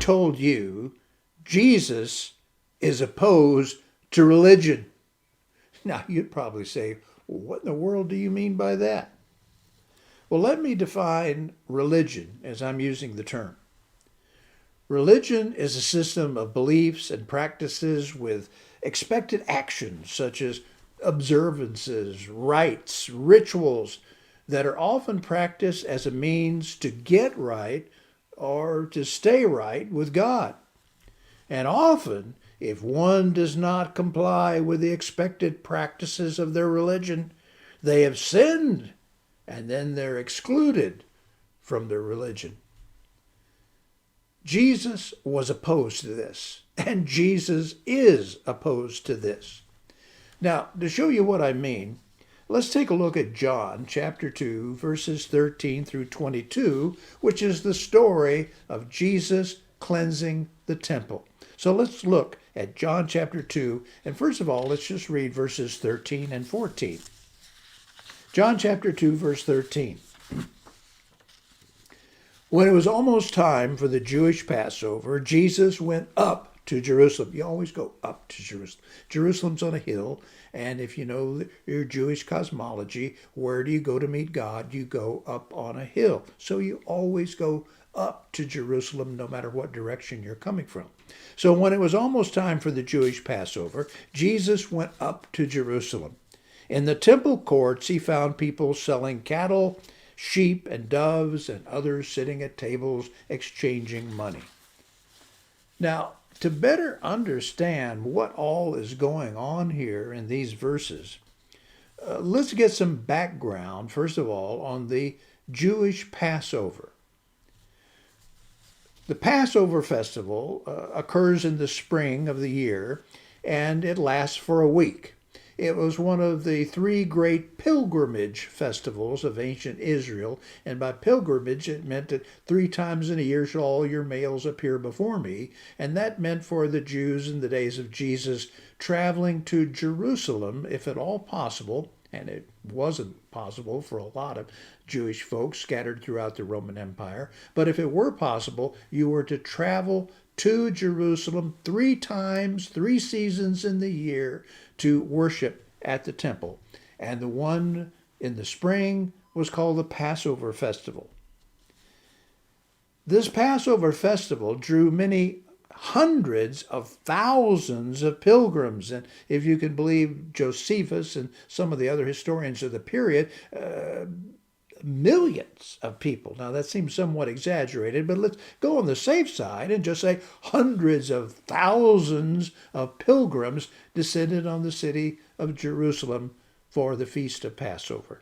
told you Jesus is opposed to religion, now you'd probably say, well, what in the world do you mean by that? Well, let me define religion as I'm using the term. Religion is a system of beliefs and practices with expected actions such as observances, rites, rituals that are often practiced as a means to get right or to stay right with God. And often, if one does not comply with the expected practices of their religion, they have sinned, and then they're excluded from their religion. Jesus was opposed to this, and Jesus is opposed to this. Now, to show you what I mean, let's take a look at John chapter 2, verses 13 through 22, which is the story of Jesus cleansing the temple. So let's look at John chapter 2, and first of all, let's just read verses 13 and 14. John chapter 2, verse 13. When it was almost time for the Jewish Passover, Jesus went up to Jerusalem. You always go up to Jerusalem. Jerusalem's on a hill, and if you know your Jewish cosmology, where do you go to meet God? You go up on a hill. So you always go up to Jerusalem no matter what direction you're coming from. So when it was almost time for the Jewish Passover, Jesus went up to Jerusalem. In the temple courts, he found people selling cattle, sheep, and doves, and others sitting at tables exchanging money. Now, to better understand what all is going on here in these verses, let's get some background, first of all, on the Jewish Passover. The Passover festival occurs in the spring of the year, and it lasts for a week. It was one of the three great pilgrimage festivals of ancient Israel, and by pilgrimage it meant that 3 times in a year shall all your males appear before me, and that meant for the Jews in the days of Jesus traveling to Jerusalem, if at all possible, and it wasn't possible for a lot of Jewish folks scattered throughout the Roman Empire, but if it were possible, you were to travel to Jerusalem 3 times, 3 seasons in the year to worship at the temple. And the one in the spring was called the Passover festival. This Passover festival drew many hundreds of thousands of pilgrims. And if you can believe Josephus and some of the other historians of the period, millions of people. Now that seems somewhat exaggerated, but let's go on the safe side and just say hundreds of thousands of pilgrims descended on the city of Jerusalem for the feast of Passover.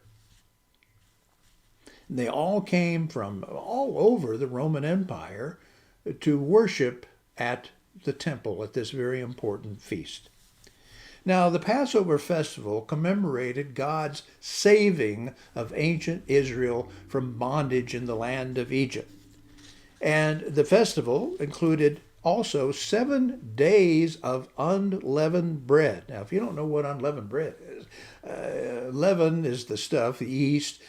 And they all came from all over the Roman Empire to worship at the temple at this very important feast. Now, the Passover festival commemorated God's saving of ancient Israel from bondage in the land of Egypt. And the festival included also 7 days of unleavened bread. Now, if you don't know what unleavened bread is, leaven is the stuff, the yeast,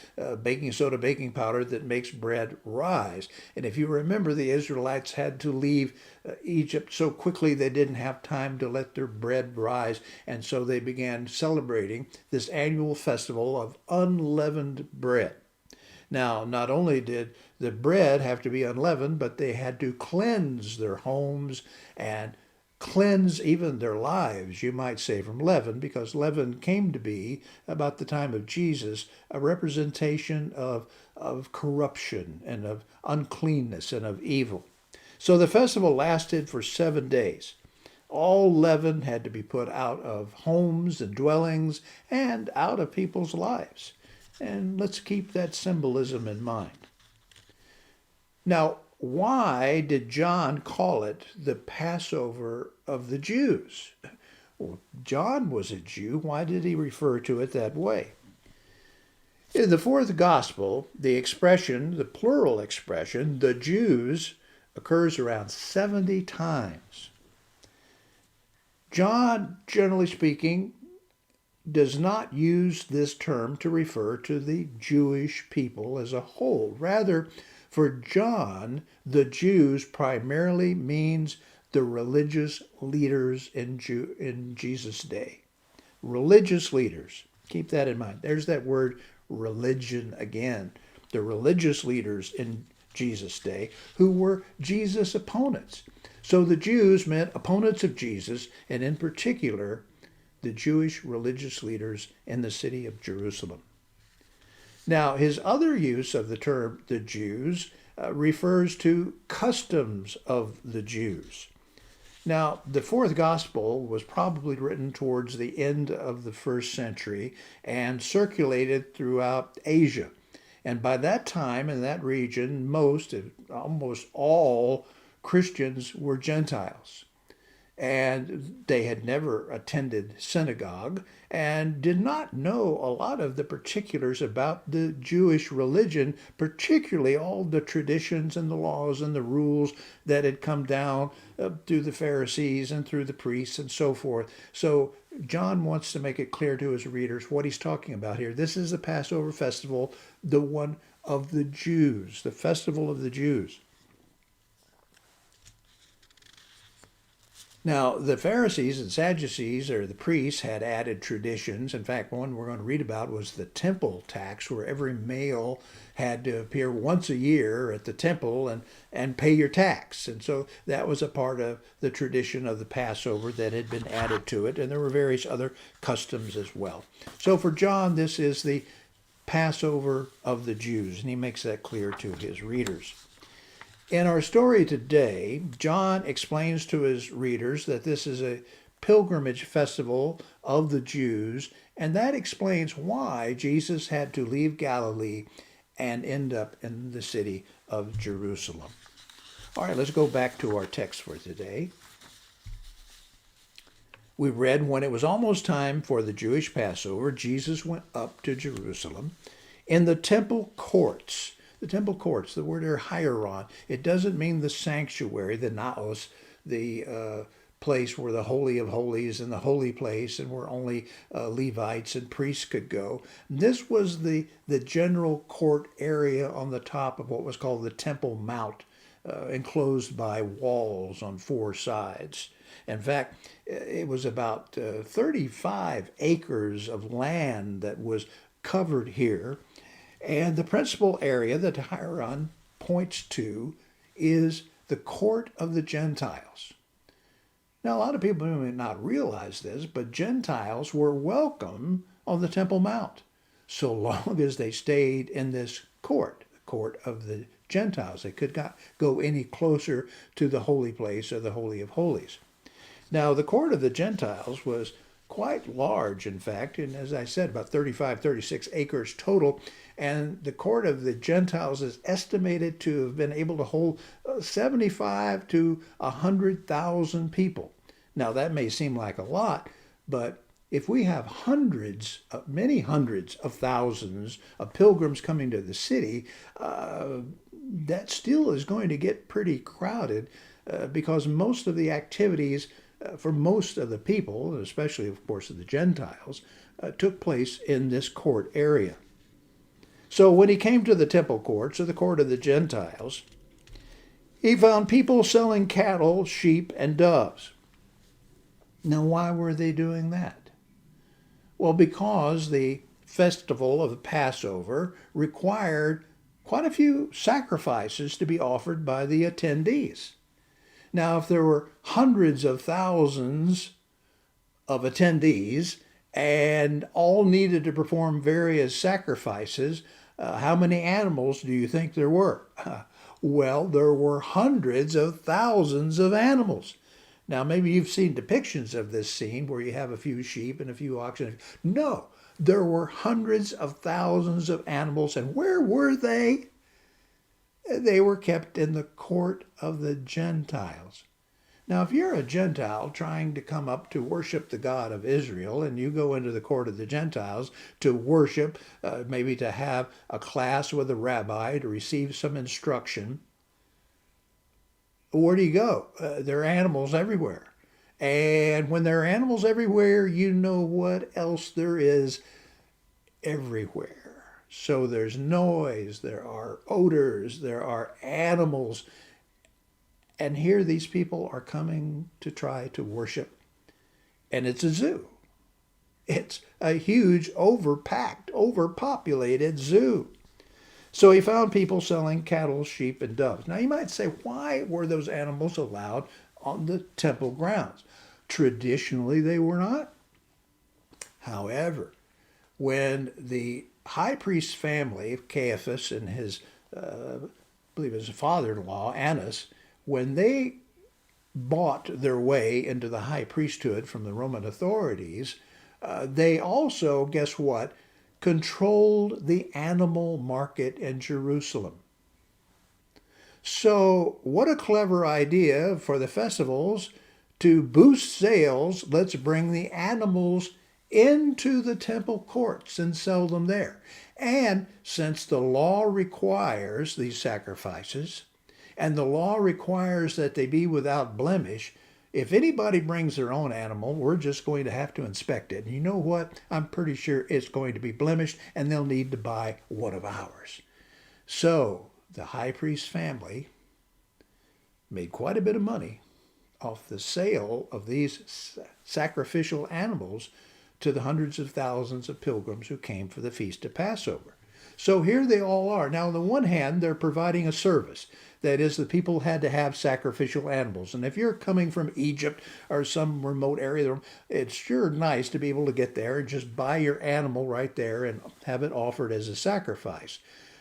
baking soda, baking powder that makes bread rise. And if you remember, the Israelites had to leave Egypt so quickly they didn't have time to let their bread rise. And so they began celebrating this annual festival of unleavened bread. Now, not only did the bread have to be unleavened, but they had to cleanse their homes and cleanse even their lives, you might say, from leaven, because leaven came to be, about the time of Jesus, a representation of corruption and of uncleanness and of evil. So the festival lasted for 7 days. All leaven had to be put out of homes and dwellings and out of people's lives. And let's keep that symbolism in mind. Now, why did John call it the Passover of the Jews? Well, John was a Jew. Why did he refer to it that way? In the 4th gospel, the expression, the plural expression, the Jews, occurs around 70 times. John, generally speaking, does not use this term to refer to the Jewish people as a whole. Rather, For John, the Jews primarily means the religious leaders in Jesus' day. Religious leaders. Keep that in mind. There's that word religion again. The religious leaders in Jesus' day who were Jesus' opponents. So the Jews meant opponents of Jesus, and in particular, the Jewish religious leaders in the city of Jerusalem. Now, his other use of the term the Jews refers to customs of the Jews. Now, the fourth gospel was probably written towards the end of the first century and circulated throughout Asia. And by that time, in that region, almost all Christians were Gentiles. And they had never attended synagogue and did not know a lot of the particulars about the Jewish religion, particularly all the traditions and the laws and the rules that had come down through the Pharisees and through the priests and so forth. So John wants to make it clear to his readers what he's talking about here. This is the Passover festival, the one of the Jews, the festival of the Jews. Now, the Pharisees and Sadducees, or the priests, had added traditions. In fact, one we're going to read about was the temple tax, where every male had to appear once a year at the temple and pay your tax. And so that was a part of the tradition of the Passover that had been added to it. And there were various other customs as well. So for John, this is the Passover of the Jews, and he makes that clear to his readers. In our story today, John explains to his readers that this is a pilgrimage festival of the Jews, and that explains why Jesus had to leave Galilee and end up in the city of Jerusalem. All right, let's go back to our text for today. We read, when it was almost time for the Jewish Passover, Jesus went up to Jerusalem. In the temple courts, the word there, hieron, it doesn't mean the sanctuary, the naos, the place where the Holy of Holies and the holy place and where only Levites and priests could go. This was the general court area on the top of what was called the Temple Mount, enclosed by walls on four sides. In fact, it was about 35 acres of land that was covered here. And the principal area that hieron points to is the court of the Gentiles. Now, a lot of people may not realize this, but Gentiles were welcome on the Temple Mount, so long as they stayed in this court, the court of the Gentiles. They could not go any closer to the holy place or the Holy of Holies. Now, the court of the Gentiles was quite large, in fact, and as I said, about 36 acres total. And the court of the Gentiles is estimated to have been able to hold 75 to 100,000 people. Now, that may seem like a lot, but if we have many hundreds of thousands of pilgrims coming to the city, that still is going to get pretty crowded because most of the activities for most of the people, especially, of course, of the Gentiles, took place in this court area. So when he came to the temple courts, or the court of the Gentiles, he found people selling cattle, sheep, and doves. Now, why were they doing that? Well, because the festival of the Passover required quite a few sacrifices to be offered by the attendees. Now, if there were hundreds of thousands of attendees and all needed to perform various sacrifices, how many animals do you think there were? Well, there were hundreds of thousands of animals. Now, maybe you've seen depictions of this scene where you have a few sheep and a few oxen. No, there were hundreds of thousands of animals. And where were they? They were kept in the court of the Gentiles. Now, if you're a Gentile trying to come up to worship the God of Israel, and you go into the court of the Gentiles to worship, maybe to have a class with a rabbi, to receive some instruction, where do you go? There are animals everywhere. And when there are animals everywhere, you know what else there is everywhere. So there's noise, there are odors, there are animals. And here these people are coming to try to worship. And it's a zoo. It's a huge, overpacked, overpopulated zoo. So he found people selling cattle, sheep, and doves. Now you might say, why were those animals allowed on the temple grounds? Traditionally, they were not. However, when the high priest's family, Caiaphas and his, I believe his father-in-law, Annas, when they bought their way into the high priesthood from the Roman authorities, they also, guess what, controlled the animal market in Jerusalem. So what a clever idea for the festivals to boost sales. Let's bring the animals into the temple courts and sell them there. And since the law requires these sacrifices, and the law requires that they be without blemish, if anybody brings their own animal, we're just going to have to inspect it. And you know what? I'm pretty sure it's going to be blemished, and they'll need to buy one of ours. So the high priest's family made quite a bit of money off the sale of these sacrificial animals to the hundreds of thousands of pilgrims who came for the Feast of Passover. So here they all are. Now, on the one hand, they're providing a service. That is, the people had to have sacrificial animals. And if you're coming from Egypt or some remote area, it's sure nice to be able to get there and just buy your animal right there and have it offered as a sacrifice.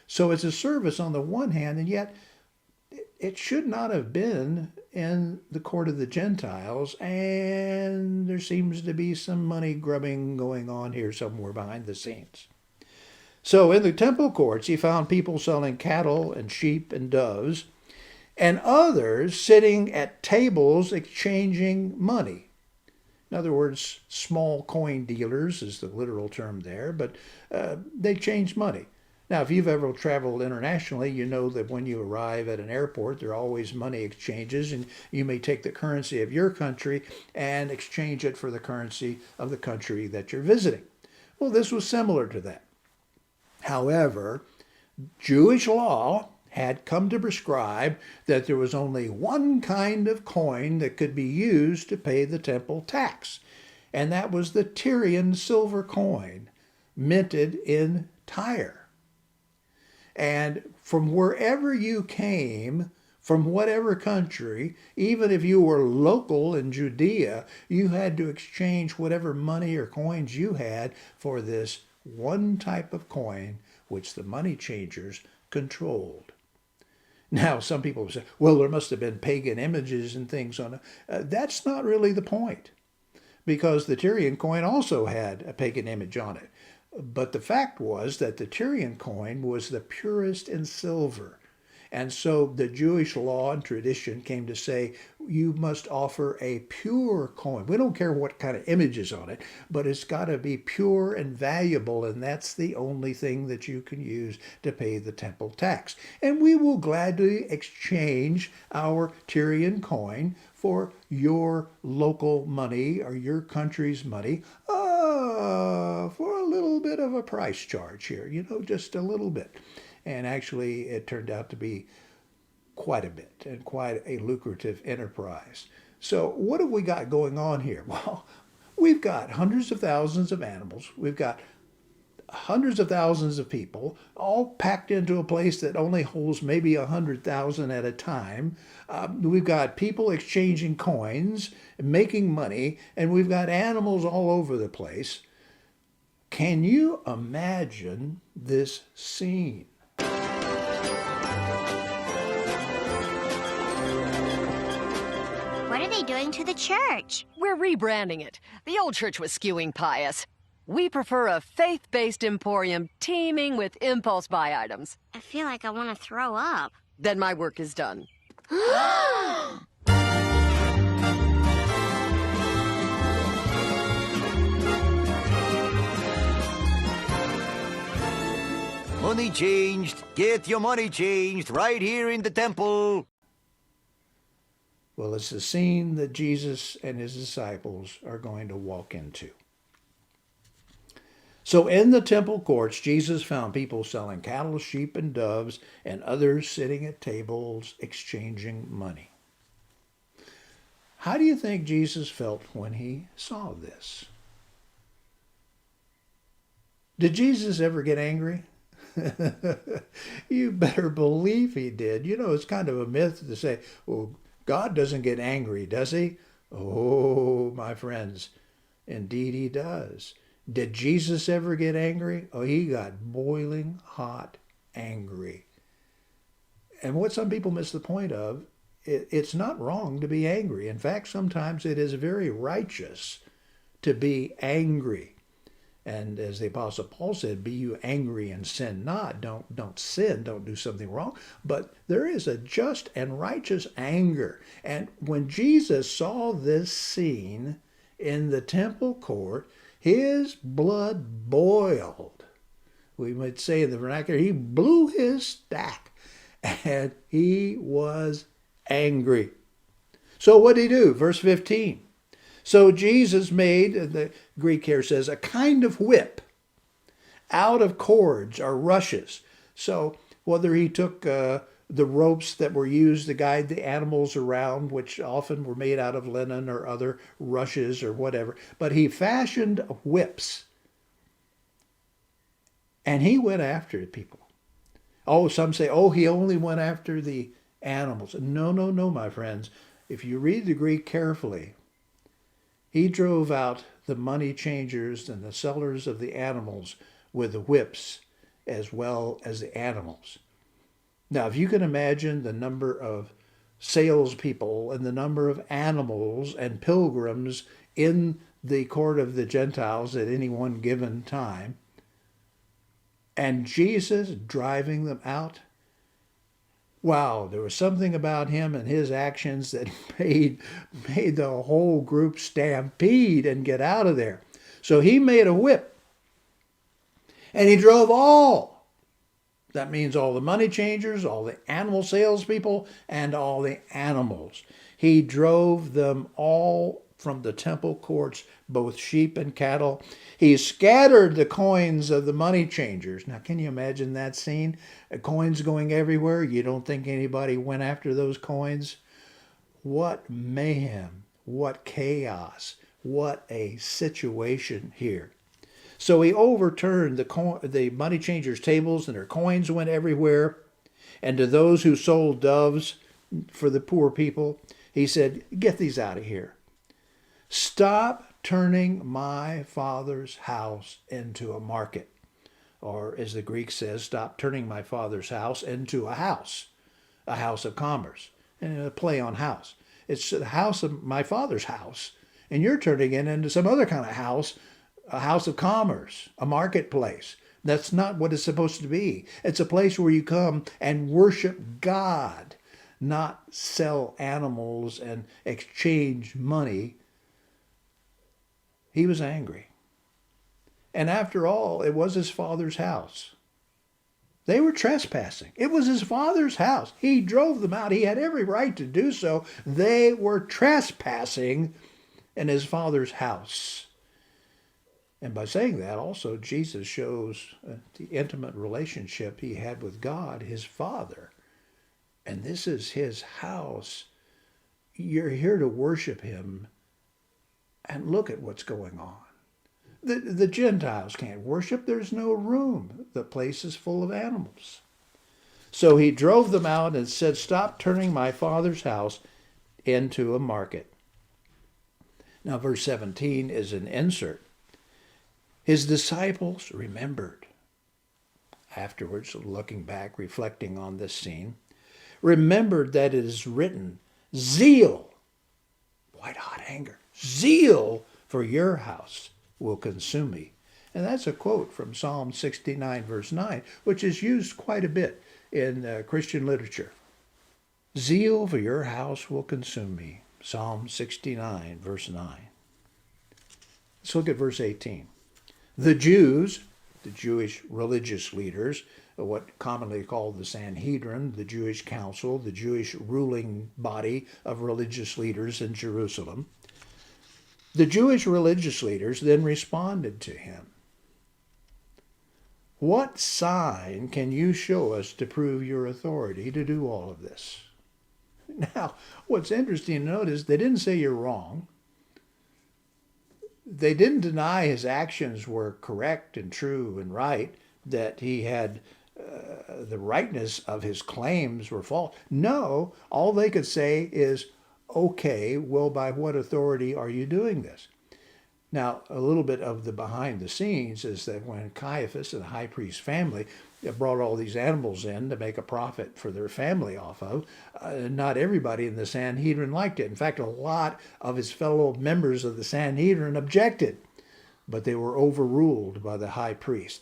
So it's a service on the one hand, and yet it should not have been in the court of the Gentiles, and there seems to be some money grubbing going on here somewhere behind the scenes. So in the temple courts, he found people selling cattle and sheep and doves, and others sitting at tables exchanging money. In other words, small coin dealers is the literal term there, but they change money. Now, if you've ever traveled internationally, you know that when you arrive at an airport, there are always money exchanges, and you may take the currency of your country and exchange it for the currency of the country that you're visiting. Well, this was similar to that. However, Jewish law had come to prescribe that there was only one kind of coin that could be used to pay the temple tax, and that was the Tyrian silver coin, minted in Tyre. And from wherever you came, from whatever country, even if you were local in Judea, you had to exchange whatever money or coins you had for this one type of coin which the money changers controlled. Now, some people say, well, there must have been pagan images and things on it. That's not really the point, because the Tyrian coin also had a pagan image on it. But the fact was that the Tyrian coin was the purest in silver. And so the Jewish law and tradition came to say, you must offer a pure coin. We don't care what kind of image is on it, but it's got to be pure and valuable, and that's the only thing that you can use to pay the temple tax. And we will gladly exchange our Tyrian coin for your local money or your country's money for a little bit of a price charge here, just a little bit. And actually, it turned out to be quite a bit and quite a lucrative enterprise. So what have we got going on here? Well, we've got hundreds of thousands of animals. We've got hundreds of thousands of people all packed into a place that only holds maybe 100,000 at a time. We've got people exchanging coins, making money, and we've got animals all over the place. Can you imagine this scene? What are they doing to the church? We're rebranding it. The old church was skewing pious. We prefer a faith-based emporium teeming with impulse buy items. I feel like I want to throw up. Then my work is done. Money changed. Get your money changed right here in the temple. Well, it's the scene that Jesus and his disciples are going to walk into. So in the temple courts, Jesus found people selling cattle, sheep, and doves, and others sitting at tables exchanging money. How do you think Jesus felt when he saw this? Did Jesus ever get angry? You better believe he did. You know, it's kind of a myth to say, well, God doesn't get angry, does he? Oh, my friends, indeed he does. Did Jesus ever get angry? Oh, he got boiling hot angry. And what some people miss the point of, it's not wrong to be angry. In fact, sometimes it is very righteous to be angry. And as the Apostle Paul said, be you angry and sin not. Don't sin, don't do something wrong. But there is a just and righteous anger. And when Jesus saw this scene in the temple court, his blood boiled. We might say in the vernacular, he blew his stack. And he was angry. So what did he do? Verse 15. So Jesus made, the Greek here says, a kind of whip out of cords or rushes. So whether he took the ropes that were used to guide the animals around, which often were made out of linen or other rushes or whatever, but he fashioned whips. And he went after people. Oh, some say, oh, he only went after the animals. No, my friends. If you read the Greek carefully, he drove out the money changers and the sellers of the animals with the whips as well as the animals. Now, if you can imagine the number of salespeople and the number of animals and pilgrims in the court of the Gentiles at any one given time, and Jesus driving them out, wow, there was something about him and his actions that made the whole group stampede and get out of there. So he made a whip, and he drove all. That means all the money changers, all the animal salespeople, and all the animals. He drove them all from the temple courts, both sheep and cattle. He scattered the coins of the money changers. Now, can you imagine that scene? Coins going everywhere. You don't think anybody went after those coins? What mayhem, what chaos, what a situation here. So he overturned the money changers' tables, and their coins went everywhere. And to those who sold doves for the poor people, he said, get these out of here. Stop turning my Father's house into a market. Or as the Greek says, stop turning my Father's house into a house of commerce. And a play on house. It's the house of my Father's house. And you're turning it into some other kind of house, a house of commerce, a marketplace. That's not what it's supposed to be. It's a place where you come and worship God, not sell animals and exchange money. He was angry. And after all, it was his Father's house. They were trespassing. It was his Father's house. He drove them out. He had every right to do so. They were trespassing in his Father's house. And by saying that, also, Jesus shows the intimate relationship he had with God, his Father. And this is his house. You're here to worship him. And look at what's going on. The Gentiles can't worship. There's no room. The place is full of animals. So he drove them out and said, stop turning my Father's house into a market. Now, verse 17 is an insert. His disciples remembered. Afterwards, looking back, reflecting on this scene, remembered that it is written, zeal, white hot anger, zeal for your house will consume me. And that's a quote from Psalm 69, verse 9, which is used quite a bit in Christian literature. Zeal for your house will consume me. Psalm 69, verse 9. Let's look at verse 18. The Jews, the Jewish religious leaders, what commonly called the Sanhedrin, the Jewish council, the Jewish ruling body of religious leaders in Jerusalem, the Jewish religious leaders then responded to him. What sign can you show us to prove your authority to do all of this? Now, what's interesting to note is they didn't say you're wrong. They didn't deny his actions were correct and true and right, that he had the rightness of his claims were false. No, all they could say is, okay, well, by what authority are you doing this? Now, a little bit of the behind the scenes is that when Caiaphas and the high priest family brought all these animals in to make a profit for their family off of, not everybody in the Sanhedrin liked it. In fact, a lot of his fellow members of the Sanhedrin objected, but they were overruled by the high priest.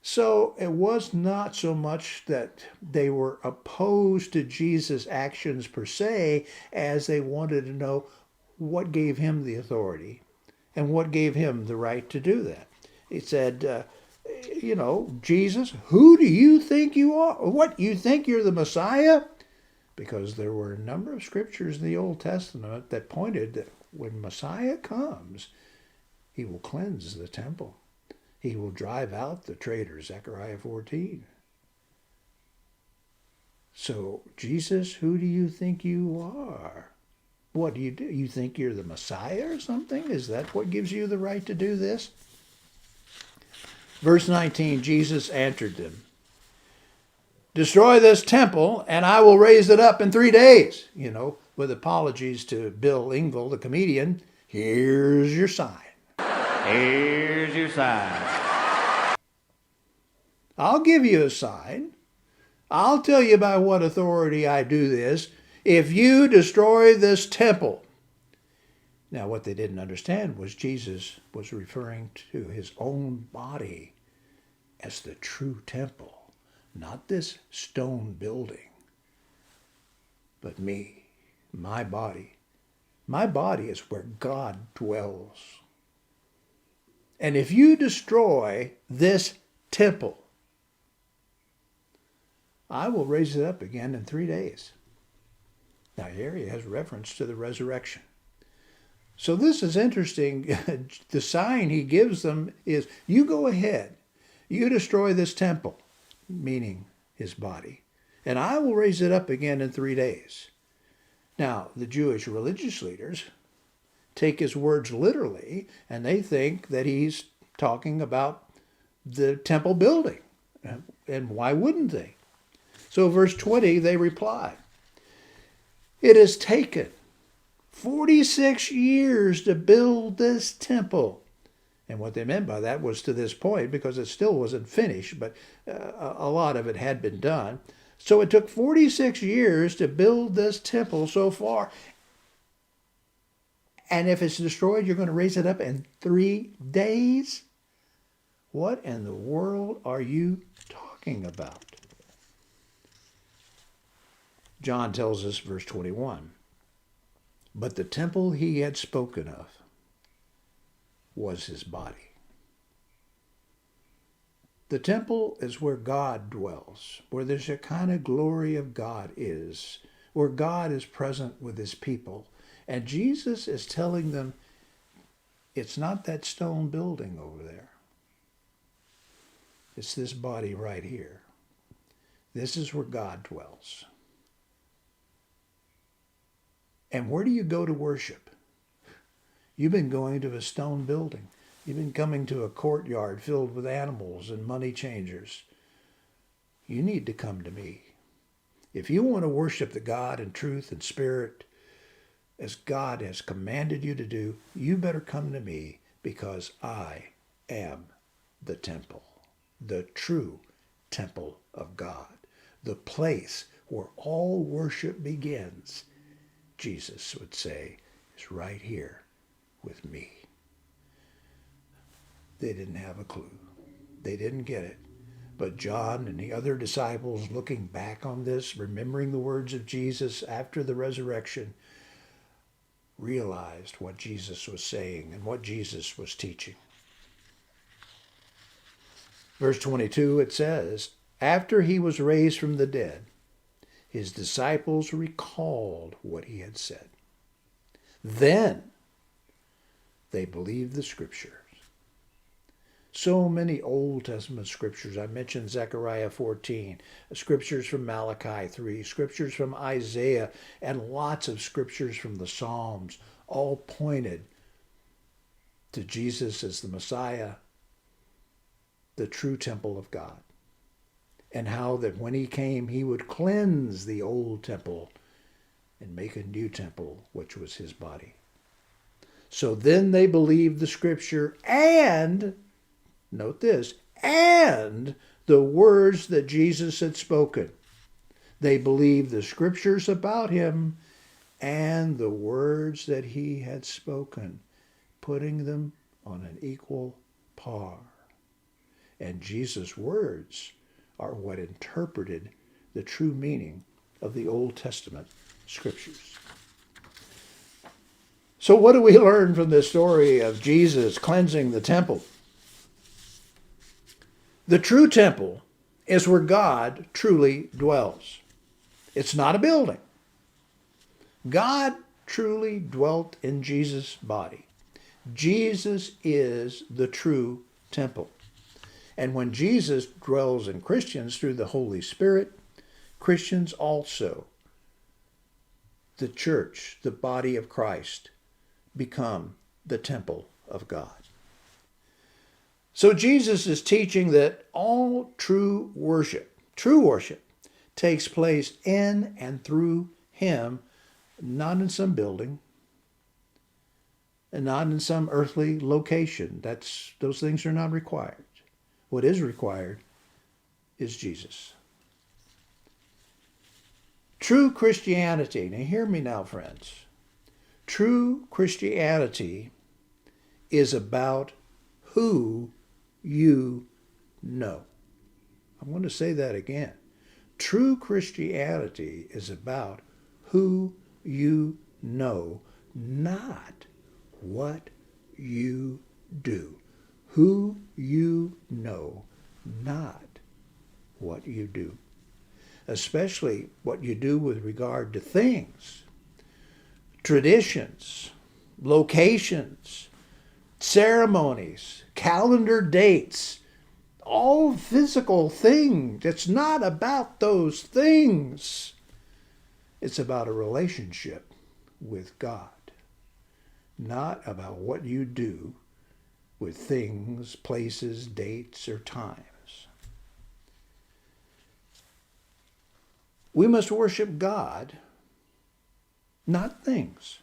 So it was not so much that they were opposed to Jesus' actions per se, as they wanted to know what gave him the authority and what gave him the right to do that. He said, Jesus, who do you think you are? What, you think you're the Messiah? Because there were a number of scriptures in the Old Testament that pointed that when Messiah comes, he will cleanse the temple. He will drive out the traitors, Zechariah 14. So, Jesus, who do you think you are? What do? You think you're the Messiah or something? Is that what gives you the right to do this? Verse 19, Jesus answered them, destroy this temple and I will raise it up in 3 days. With apologies to Bill Engvall, the comedian, here's your sign. Here's your sign. I'll give you a sign. I'll tell you by what authority I do this. If you destroy this temple. Now, what they didn't understand was Jesus was referring to his own body as the true temple, not this stone building, but me, my body. My body is where God dwells. And if you destroy this temple, I will raise it up again in 3 days. Now here he has reference to the resurrection. So this is interesting. The sign he gives them is, you go ahead, you destroy this temple, meaning his body, and I will raise it up again in 3 days. Now, the Jewish religious leaders take his words literally, and they think that he's talking about the temple building. And why wouldn't they? So verse 20, they reply, it has taken 46 years to build this temple. And what they meant by that was to this point, because it still wasn't finished, but a lot of it had been done. So it took 46 years to build this temple so far. And if it's destroyed, you're going to raise it up in 3 days? What in the world are you talking about? John tells us, verse 21, but the temple he had spoken of was his body. The temple is where God dwells, where the Shekinah glory of God is, where God is present with his people. And Jesus is telling them, it's not that stone building over there. It's this body right here. This is where God dwells. And where do you go to worship? You've been going to a stone building. You've been coming to a courtyard filled with animals and money changers. You need to come to me. If you want to worship the God in truth and spirit, as God has commanded you to do, you better come to me, because I am the temple, the true temple of God, the place where all worship begins. Jesus would say, is right here with me. They didn't have a clue. They didn't get it. But John and the other disciples, looking back on this, remembering the words of Jesus after the resurrection, realized what Jesus was saying and what Jesus was teaching. Verse 22, it says, after he was raised from the dead, his disciples recalled what he had said. Then they believed the scriptures. So many Old Testament scriptures. I mentioned Zechariah 14, scriptures from Malachi 3, scriptures from Isaiah, and lots of scriptures from the Psalms, all pointed to Jesus as the Messiah, the true temple of God, and how that when he came, he would cleanse the old temple and make a new temple, which was his body. So then they believed the scripture and, note this, and the words that Jesus had spoken. They believed the scriptures about him and the words that he had spoken, putting them on an equal par. And Jesus' words are what interpreted the true meaning of the Old Testament scriptures. So what do we learn from this story of Jesus cleansing the temple? The true temple is where God truly dwells. It's not a building. God truly dwelt in Jesus' body. Jesus is the true temple. And when Jesus dwells in Christians through the Holy Spirit, Christians also, the church, the body of Christ, become the temple of God. So Jesus is teaching that all true worship takes place in and through him, not in some building, and not in some earthly location. Those things are not required. What is required is Jesus. True Christianity, now hear me now, friends. True Christianity is about who you know. I want to say that again. True Christianity is about who you know, not what you do. Who you know, not what you do. Especially what you do with regard to things, traditions, locations, ceremonies, calendar dates, all physical things. It's not about those things. It's about a relationship with God, not about what you do with things, places, dates, or times. We must worship God, not things.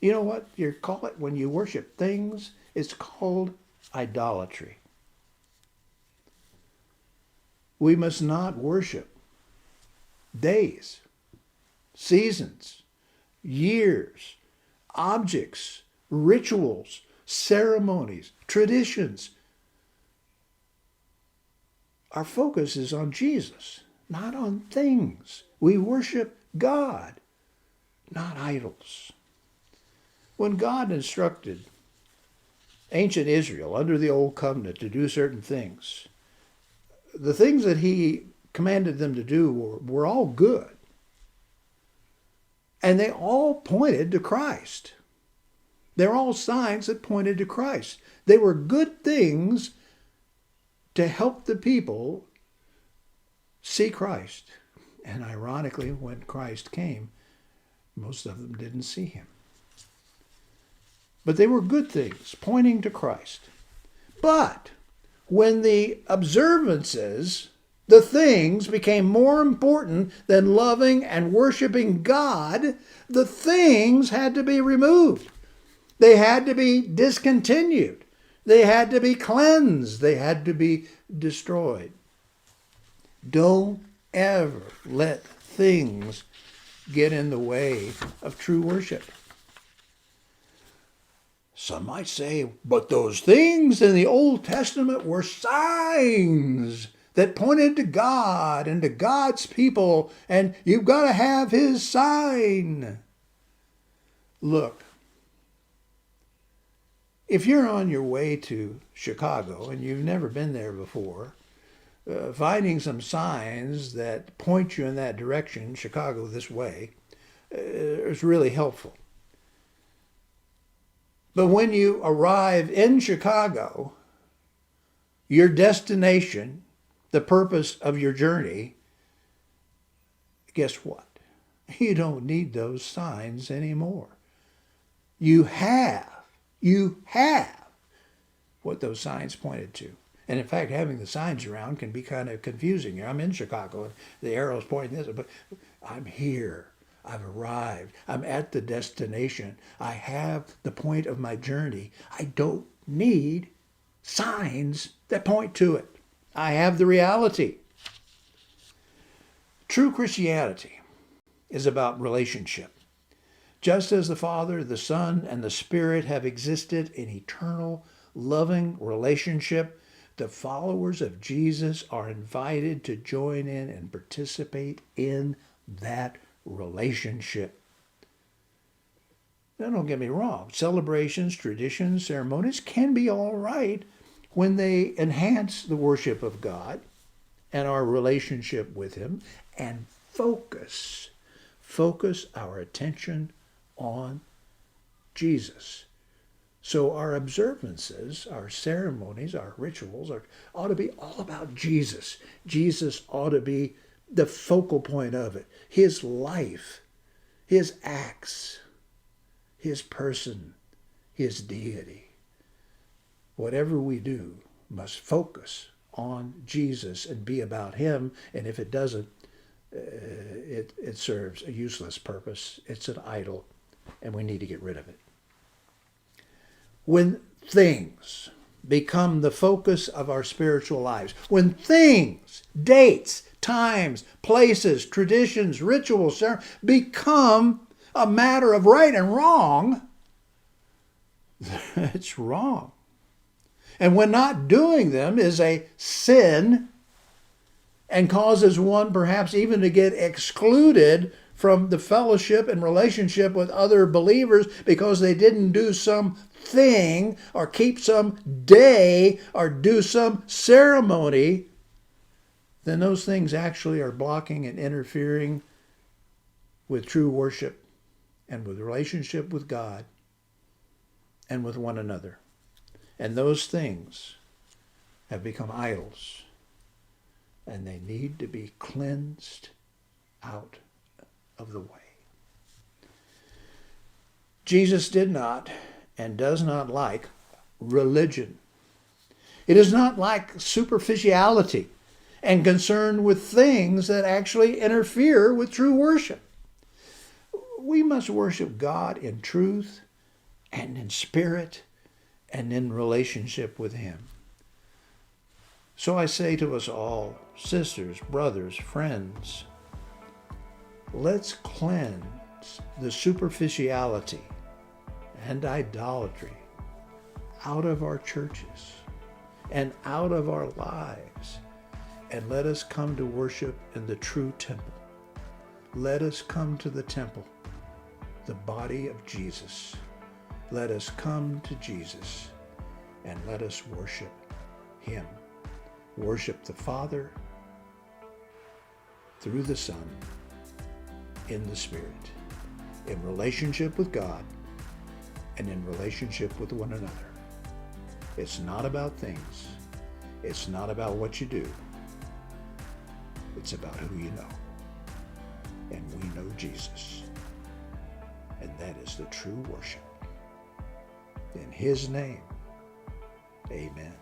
You know what you call it when you worship things? It's called idolatry. We must not worship days, seasons, years, objects, rituals, ceremonies, traditions. Our focus is on Jesus, not on things. We worship God, not idols. When God instructed ancient Israel under the Old Covenant to do certain things, the things that he commanded them to do were all good. And they all pointed to Christ. They're all signs that pointed to Christ. They were good things to help the people see Christ. And ironically, when Christ came, most of them didn't see him. But they were good things, pointing to Christ. But when the observances, the things, became more important than loving and worshiping God, the things had to be removed. They had to be discontinued. They had to be cleansed. They had to be destroyed. Don't ever let things get in the way of true worship. Some might say, but those things in the Old Testament were signs that pointed to God and to God's people, and you've got to have his sign. Look, if you're on your way to Chicago and you've never been there before, finding some signs that point you in that direction, Chicago this way, is really helpful. But when you arrive in Chicago, your destination, the purpose of your journey, guess what? You don't need those signs anymore. You have what those signs pointed to. And in fact, having the signs around can be kind of confusing. I'm in Chicago and the arrow's pointing this, but I'm here. I've arrived. I'm at the destination. I have the point of my journey. I don't need signs that point to it. I have the reality. True Christianity is about relationship. Just as the Father, the Son, and the Spirit have existed in eternal, loving relationship, the followers of Jesus are invited to join in and participate in that relationship. Now, don't get me wrong. Celebrations, traditions, ceremonies can be all right when they enhance the worship of God and our relationship with Him and focus our attention on Jesus. So our observances, our ceremonies, our rituals ought to be all about Jesus. Jesus ought to be the focal point of it. His life, His acts, His person, His deity. Whatever we do must focus on Jesus and be about Him. And if it doesn't, it serves a useless purpose. It's an idol, and we need to get rid of it. When things become the focus of our spiritual lives, when things, dates, times, places, traditions, rituals become a matter of right and wrong, it's wrong. And when not doing them is a sin and causes one perhaps even to get excluded from the fellowship and relationship with other believers because they didn't do something or keep some day or do some ceremony, then those things actually are blocking and interfering with true worship and with relationship with God and with one another. And those things have become idols, and they need to be cleansed out of the way. Jesus did not and does not like religion. It is not like superficiality and concern with things that actually interfere with true worship. We must worship God in truth and in spirit and in relationship with Him. So I say to us all, sisters, brothers, friends, let's cleanse the superficiality and idolatry out of our churches and out of our lives, and let us come to worship in the true temple. Let us come to the temple, the body of Jesus. Let us come to Jesus and let us worship Him. Worship the Father through the Son in the Spirit, in relationship with God and in relationship with one another. It's not about things. It's not about what you do. It's about who you know. And we know Jesus. And that is the true worship. In His name, amen.